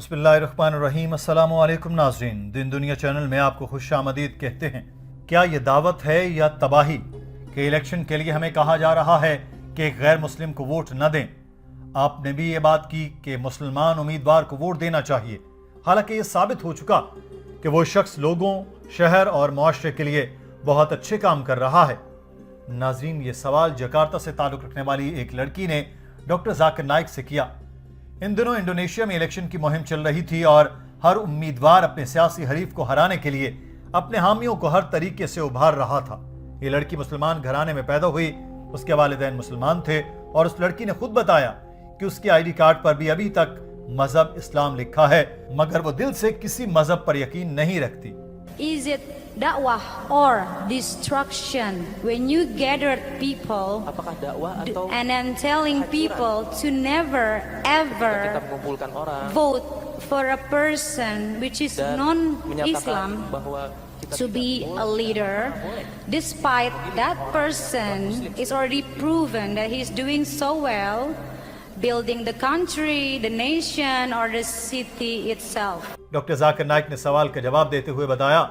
बिस्मिल्लाहिर्रहमानिर्रहीम। अस्सलामु अलैकुम नाज़रीन, दिन दुनिया चैनल में आपको खुश आमदीद कहते हैं। क्या ये दावत है या तबाही कि इलेक्शन के लिए हमें कहा जा रहा है कि एक गैर मुस्लिम को वोट न दें? आपने भी ये बात की कि मुसलमान उम्मीदवार को वोट देना चाहिए, हालांकि ये साबित हो चुका कि वो शख्स लोगों, शहर और मुआशरे के लिए बहुत अच्छे काम कर रहा है। नाज़रीन, ये सवाल जकार्ता से ताल्लुक़ रखने वाली एक लड़की ने डॉक्टर जाकिर नाइक से किया। इन दिनों इंडोनेशिया में इलेक्शन की मुहिम चल रही थी और हर उम्मीदवार अपने सियासी हरीफ को हराने के लिए अपने हामियों को हर तरीके से उभार रहा था। ये लड़की मुसलमान घराने में पैदा हुई, उसके वालिदैन मुसलमान थे और उस लड़की ने खुद बताया कि उसके आईडी कार्ड पर भी अभी तक मजहब इस्लाम लिखा है, मगर वो दिल से किसी मजहब पर यकीन नहीं रखती। Is it dakwah or destruction when you gathered people Apakah dakwah atau and then telling people to never kita ever mengumpulkan orang vote for a person which is dan non-Islam menyatakan bahwa kita to be a leader, despite that person is already proven that he's doing so well, building the country, the nation or the city itself. Doctor Zakir Naik ने सवाल का जवाब देते हुए बताया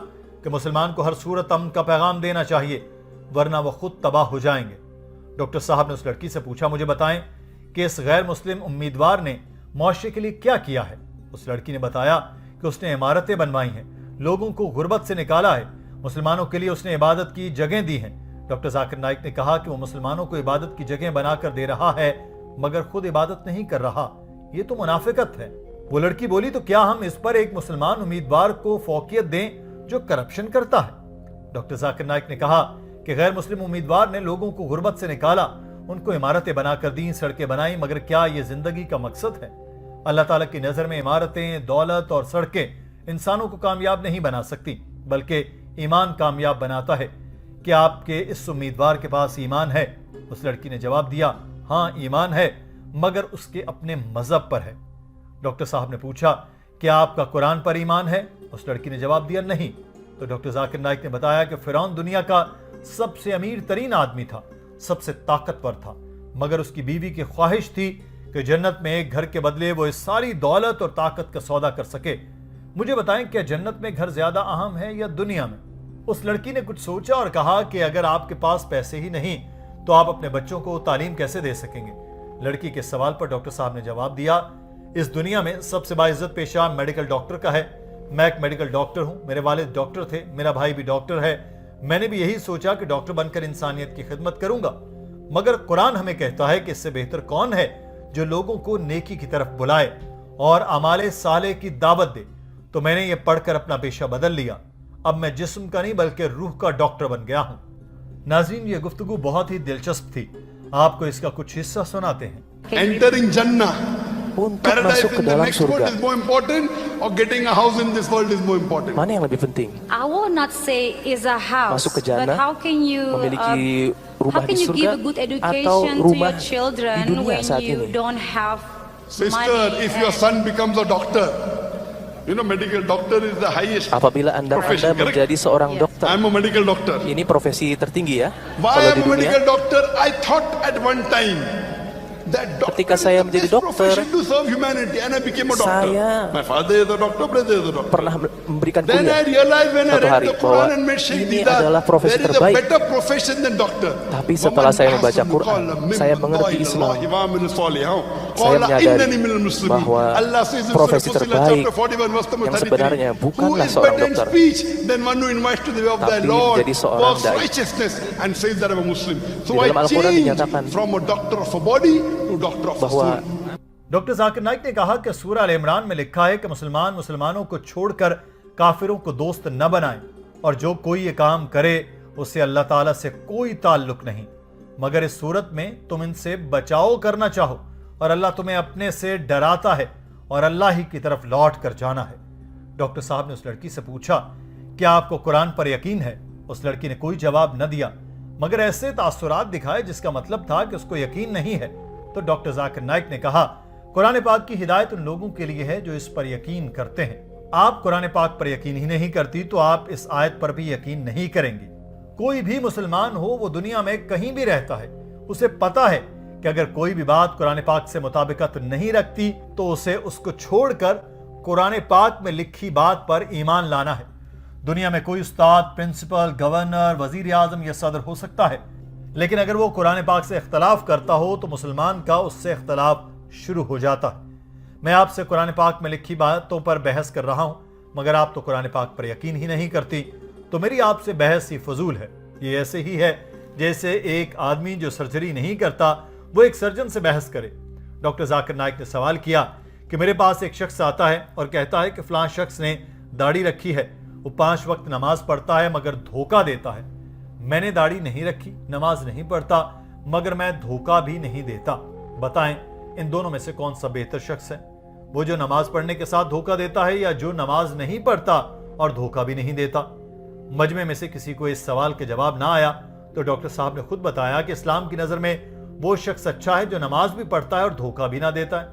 कि मुसलमान को हर सूरत अमन का पैगाम देना चाहिए, वरना वो खुद तबाह हो जाएंगे। डॉक्टर साहब ने उस लड़की से पूछा, मुझे बताएं कि इस गैर मुस्लिम उम्मीदवार ने मुआशरे के लिए क्या किया है। उस लड़की ने बताया कि उसने इमारतें बनवाई हैं, लोगों को गुर्बत से निकाला है, मुसलमानों के लिए उसने इबादत की जगह दी हैं। डॉक्टर जाकिर नाइक ने कहा कि वो मुसलमानों को इबादत की जगह बनाकर दे रहा है, मगर खुद इबादत नहीं कर रहा। ये तो मुनाफिकत है। वो लड़की बोली, तो क्या हम इस पर एक मुसलमान उम्मीदवार को फौकियत दें जो करप्शन करता है? डॉक्टर जाकिर नाइक ने कहा कि गैर मुस्लिम उम्मीदवार ने लोगों को गुर्बत से निकाला, उनको इमारतें बनाकर दी, सड़कें बनाई, मगर क्या ये जिंदगी का मकसद है? अल्लाह ताला की नजर में इमारतें, दौलत और सड़कें इंसानों को कामयाब नहीं बना सकती, बल्कि ईमान कामयाब बनाता है। क्या आपके इस उम्मीदवार के पास ईमान है? उस लड़की ने जवाब दिया, हाँ ईमान है, मगर उसके अपने मजहब पर है। डॉक्टर साहब ने पूछा, क्या आपका कुरान पर ईमान है? उस लड़की ने जवाब दिया, नहीं। तो डॉक्टर जाकिर नाइक ने बताया कि फिरौन दुनिया का सबसे अमीर तरीन आदमी था, सबसे ताकतवर था, मगर उसकी बीवी की ख्वाहिश थी कि जन्नत में एक घर के बदले वो इस सारी दौलत और ताकत का सौदा कर सके। मुझे बताएं, क्या जन्नत में घर ज्यादा अहम है या दुनिया में? उस लड़की ने कुछ सोचा और कहा कि अगर आपके पास पैसे ही नहीं तो आप अपने बच्चों को तालीम कैसे दे सकेंगे? लड़की के सवाल पर डॉक्टर साहब ने जवाब दिया, इस दुनिया में सबसे बाइज्जत पेशा मेडिकल डॉक्टर का है। मैं एक मेडिकल डॉक्टर हूं, मेरे वालिद डॉक्टर थे, मेरा भाई भी डॉक्टर है। मैंने भी यही सोचा कि डॉक्टर बनकर इंसानियत की खिदमत करूंगा, मगर कुरान हमें कहता है कि इससे बेहतर कौन है जो लोगों को नेकी की तरफ बुलाए और अमाले साले की दावत दे। तो मैंने ये पढ़कर अपना पेशा बदल लिया। अब मैं जिस्म का नहीं बल्कि रूह का डॉक्टर बन गया हूं। नाज़रीन, ये गुफ्तगू बहुत ही दिलचस्प थी, आपको इसका कुछ हिस्सा सुनाते हैं। Entering Jannah, untuk paradise masuk ke in the dalam next world surga? is more important, or getting a house in this world is more important? Mana yang lebih penting? I will not say is a house, Masuk ke but jannah, how can you memiliki rumah how can di you surga, give a good atau education to rumah your children di dunia when saat you ini? don't have Sister, money if your and- son becomes a doctor, you know medical doctor is the highest Apabila Anda profession, correct? menjadi seorang Yes. dokter, I'm a medical doctor. ini profesi tertinggi ya. Why Kalau I'm di a medical dunia, doctor? I thought at one time that doctor Ketika is saya the menjadi best dokter, profession to serve humanity, and I became a doctor. saya My father is a doctor, brother is a doctor. pernah memberikan Then I kuliah. realized when I Suatu read hari the Quran bahwa and met Sheikh ini Didat, adalah profesi there is a terbaik. better profession than doctor. Tapi setelah saya membaca Quran, saya mengerti Islam. Saya menyadari bahwa profesi terbaik yang sebenarnya bukanlah seorang dokter, tapi menjadi seorang dai. Di dalam Al-Quran dinyatakan bahwa doctor Zakir Naik ने कहा कि सूरह अल इमरान में लिखा है कि मुसलमान मुसलमानों को छोड़कर काफिरों को दोस्त न बनाएं, और जो कोई ये काम करे उससे अल्लाह ताला से कोई ताल्लुक नहीं, मगर इस सूरत में तुम इनसे बचाव करना चाहो और अल्लाह तुम्हें अपने से डराता है और अल्लाह ही की तरफ लौट कर जाना है। डॉक्टर साहब ने उस लड़की से पूछा, क्या आपको कुरान पर यकीन है? उस लड़की ने कोई जवाब न दिया, मगर ऐसे तासुरात दिखाए जिसका मतलब था कि उसको यकीन नहीं है। तो डॉक्टर जाकिर नाइक ने कहा, कुरान पाक की हिदायत उन लोगों के लिए है जो इस पर यकीन करते हैं। आप कुरान पाक पर यकीन ही नहीं करती तो आप इस आयत पर भी यकीन नहीं करेंगी। कोई भी मुसलमान हो, वो दुनिया में कहीं भी रहता है, उसे पता है कि अगर कोई भी बात कुरान पाक से मुताबिकत नहीं रखती तो उसे उसको छोड़कर कुरान पाक में लिखी बात पर ईमान लाना है। दुनिया में कोई उस्ताद, प्रिंसिपल, गवर्नर, वजीर आजम या सदर हो सकता है, लेकिन अगर वो कुरान पाक से इख्तलाफ करता हो तो मुसलमान का उससे इख्तलाफ शुरू हो जाता है। मैं आपसे कुरान पाक में लिखी बातों पर बहस कर रहा हूं, मगर आप तो कुरान पाक पर यकीन ही नहीं करती, तो मेरी आपसे बहस ही फजूल है। ये ऐसे ही है जैसे एक आदमी जो सर्जरी नहीं करता वो एक सर्जन से बहस करे। डॉक्टर जाकिर नाइक ने सवाल किया कि मेरे पास एक शख्स आता है और कहता है कि फलां शख्स ने दाढ़ी रखी है, वो 5 वक्त नमाज पढ़ता है मगर धोखा देता है। मैंने दाढ़ी नहीं रखी, नमाज नहीं पढ़ता, मगर मैं धोखा भी नहीं देता। बताएं इन दोनों में से कौन सा बेहतर शख्स है, वो जो नमाज पढ़ने के साथ धोखा देता है या जो नमाज नहीं पढ़ता और धोखा भी नहीं देता? मजमे में से किसी को इस सवाल के जवाब ना आया तो डॉक्टर साहब ने खुद बताया कि इस्लाम की नजर में वो शख्स अच्छा है जो नमाज भी पढ़ता है और धोखा भी ना देता है,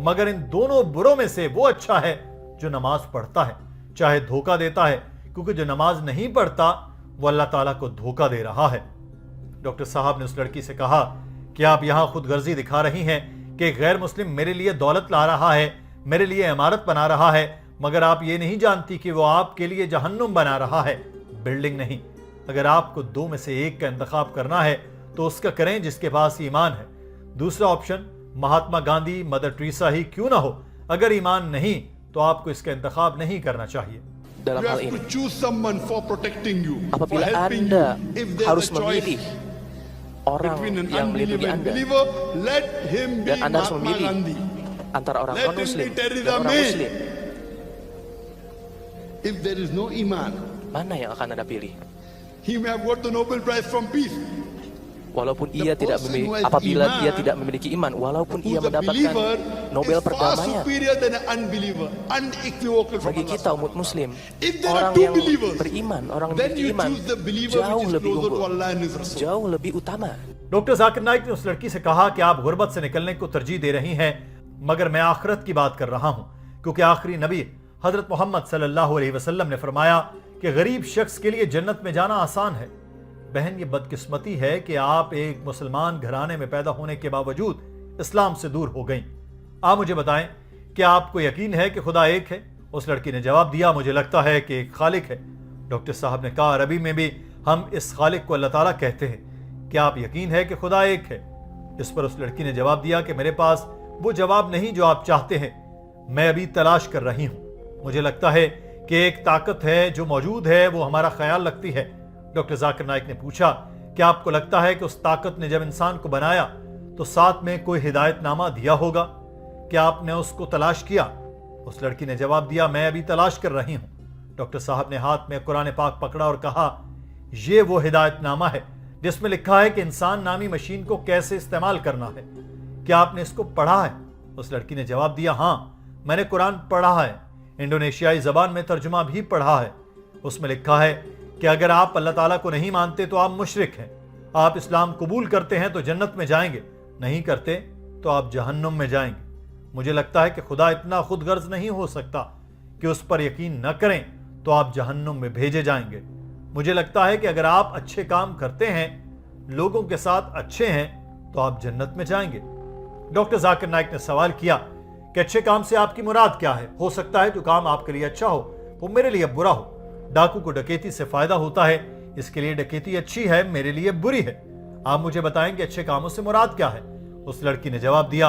मगर इन दोनों बुरों में से वो अच्छा है जो नमाज पढ़ता है, चाहे धोखा देता है, क्योंकि जो नमाज नहीं पढ़ता वो अल्लाह ताला को धोखा दे रहा है। डॉक्टर साहब ने उस लड़की से कहा कि आप यहां खुद गर्जी दिखा रही हैं कि गैर मुस्लिम मेरे लिए दौलत ला रहा है, मेरे लिए इमारत बना रहा है, मगर आप ये नहीं जानती कि वो आपके लिए जहन्नुम बना रहा है, बिल्डिंग नहीं। अगर आपको 2 में से एक का इंतखाब करना है तो उसका करें जिसके पास ईमान है। दूसरा option Mahatma Gandhi, mother Teresa ही क्यों ना हो, अगर ईमान नहीं तो आपको इसका इंतखाब नहीं करना चाहिए। dalam You hal have ini. to choose someone for protecting you, for Apabila helping Anda you. If there's harus a choice memilih orang between an yang melindungi unbeliever and Anda, believer, let him be dan Anda harus Mahatma memilih Gandhi. antara orang Let him non-muslim be Theresa dan orang May. muslim, If there is no iman, mana yang akan Anda pilih? he may have got the Nobel Prize from peace. Walaupun The ia tidak person memiliki, who has apabila iman, dia tidak memiliki iman, walaupun ia Who's a mendapatkan believer Nobel is far perdamaian. superior than an unbeliever, unequivocal from Bagi Allah. kita umat muslim, If there are orang two yang believers, beriman, orang yang then memiliki you iman choose the believer jauh which is lebih closer to unggul, Allah and His Rasul. jauh lebih utama. Doctor Zakir Naik ने उस लड़की से कहा कि आप गुर्बत से निकलने को तरजीह दे रही हैं, मगर मैं आखिरत की बात कर रहा हूं, क्योंकि आखिरी नबी हजरत मोहम्मद सल्लल्लाहु अलैहि वसल्लम ने फरमाया कि गरीब शख्स के लिए जन्नत में जाना आसान है। बहन, ये बदकिस्मती है कि आप एक मुसलमान घराने में पैदा होने के बावजूद इस्लाम से दूर हो गईं। आप मुझे बताएं कि आपको यकीन है कि खुदा एक है? उस लड़की ने जवाब दिया, मुझे लगता है कि एक खालिक है। डॉक्टर साहब ने कहा, अरबी में भी हम इस खालिक को अल्लाह ताला कहते हैं, क्या आप यकीन है कि खुदा एक है? इस पर उस लड़की ने जवाब दिया कि मेरे पास वो जवाब नहीं जो आप चाहते हैं, मैं अभी तलाश कर रही हूं। मुझे लगता है कि एक ताकत है जो मौजूद है, वो हमारा ख्याल रखती है। डॉक्टर जाकिर नाइक ने पूछा, क्या आपको लगता है कि उस ताकत ने जब इंसान को बनाया तो साथ में कोई हिदायतनामा दिया होगा? क्या आपने उसको तलाश किया? उस लड़की ने जवाब दिया, मैं अभी तलाश कर रही हूं। डॉक्टर साहब ने हाथ में कुरान पाक पकड़ा और कहा, यह वो हिदायतनामा है जिसमें लिखा है कि इंसान नामी मशीन को कैसे इस्तेमाल करना है। क्या आपने इसको पढ़ा है? उस लड़की ने जवाब दिया, हां, मैंने कुरान पढ़ा है, इंडोनेशियाई जबान में तर्जुमा भी पढ़ा है। उसमें लिखा है कि अगर आप अल्लाह ताला को नहीं मानते तो आप मुशरिक हैं, आप इस्लाम कबूल करते हैं तो जन्नत में जाएंगे, नहीं करते तो आप जहन्नुम में जाएंगे। मुझे लगता है कि खुदा इतना खुद गर्ज नहीं हो सकता कि उस पर यकीन न करें तो आप जहन्नुम में भेजे जाएंगे। मुझे लगता है कि अगर आप अच्छे काम करते हैं, लोगों के साथ अच्छे हैं, तो आप जन्नत में जाएंगे। डॉक्टर जाकिर नाइक ने सवाल किया कि अच्छे काम से आपकी मुराद क्या है? हो सकता है जो काम आपके लिए अच्छा हो वो मेरे लिए बुरा हो। डाकू को डकैती से फायदा होता है, इसके लिए डकैती अच्छी है, मेरे लिए बुरी है। आप मुझे बताएं कि अच्छे कामों से मुराद क्या है? उस लड़की ने जवाब दिया,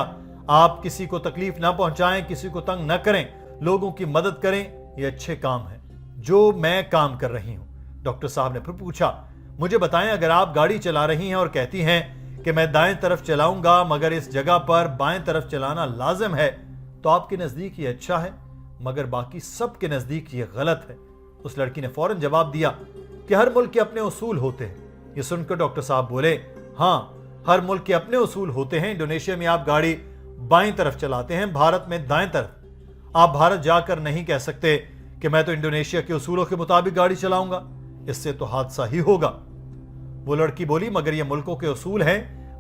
आप किसी को तकलीफ ना पहुंचाएं, किसी को तंग न करें, लोगों की मदद करें, ये अच्छे काम है जो मैं काम कर रही हूं। डॉक्टर साहब ने फिर पूछा, मुझे बताएं, अगर आप गाड़ी चला रही हैं और कहती हैं कि मैं दाएं तरफ चलाऊंगा मगर इस जगह पर बाएं तरफ चलाना लाजिम है, तो आपके नजदीक ये अच्छा है, मगर बाकी सबके नजदीक ये गलत है। उस लड़की ने फौरन जवाब दिया कि हर मुल्क के अपने उसूल होते हैं। ये सुनकर डॉक्टर साहब बोले, हाँ, हर मुल्क के अपने उसूल होते हैं। इंडोनेशिया में आप गाड़ी बाएं तरफ चलाते हैं, भारत में दाएं तरफ। आप भारत जाकर नहीं कह सकते कि मैं तो इंडोनेशिया के उसूलों के मुताबिक गाड़ी चलाऊंगा, इससे तो हादसा ही होगा। वो लड़की बोली, मगर ये मुल्कों के उसूल हैं,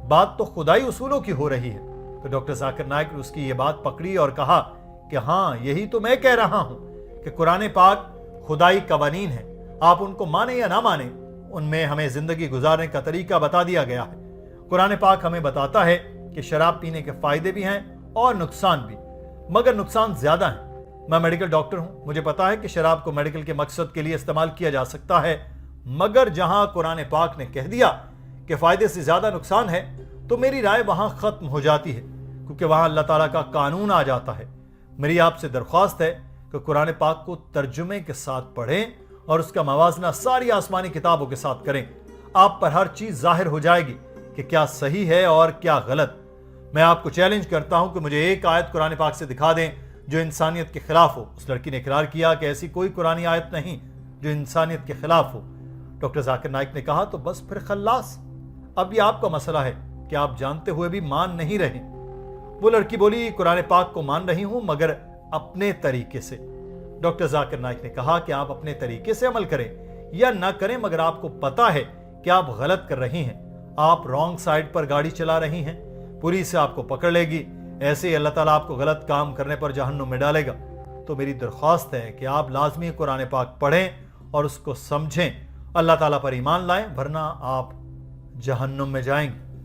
बात तो खुदाई उसूलों की हो रही है। तो डॉक्टर जाकिर नाइक ने उसकी ये बात पकड़ी और कहा कि हाँ, यही तो मैं कह रहा हूं कि कुरान पाक खुदाई कवानीन है, आप उनको माने या ना माने, उनमें हमें जिंदगी गुजारने का तरीका बता दिया गया है। कुरान पाक हमें बताता है कि शराब पीने के फायदे भी हैं और नुकसान भी, मगर नुकसान ज्यादा है। मैं मेडिकल डॉक्टर हूं, मुझे पता है कि शराब को मेडिकल के मकसद के लिए इस्तेमाल किया जा सकता है, मगर जहां कुरान पाक ने कह दिया कि फायदे से ज्यादा नुकसान है, तो मेरी राय वहां खत्म हो जाती है, क्योंकि वहां अल्लाह ताला का कानून आ जाता है। मेरी आपसे दरख्वास्त है कि कुरान पाक को तर्जुमे के साथ पढ़ें और उसका मवाजना सारी आसमानी किताबों के साथ करें। आप पर हर चीज जाहिर हो जाएगी कि क्या सही है और क्या गलत। मैं आपको चैलेंज करता हूं कि मुझे एक आयत कुरान पाक से दिखा दें जो इंसानियत के खिलाफ हो। उस लड़की ने इकरार किया कि ऐसी कोई कुरानी आयत नहीं जो इंसानियत के खिलाफ हो। डॉक्टर जाकिर नाइक ने कहा, तो बस फिर खल्लास, अब ये आपका मसला है कि आप जानते हुए भी मान नहीं रहे। वो लड़की बोली, कुरान पाक को मान रही हूं मगर अपने तरीके से। डॉक्टर जाकिर नाइक ने कहा कि आप अपने तरीके से अमल करें या ना करें, मगर आपको पता है कि आप गलत कर रही हैं, आप रॉन्ग साइड पर गाड़ी चला रही हैं, पुलिस आपको पकड़ लेगी, ऐसे ही अल्लाह ताला आपको गलत काम करने पर जहन्नुम में डालेगा। तो मेरी दरख्वास्त है कि आप लाजमी कुरान पाक पढ़ें और उसको समझें, अल्लाह ताला पर ईमान लाएं, वरना आप जहन्नुम में जाएंगे।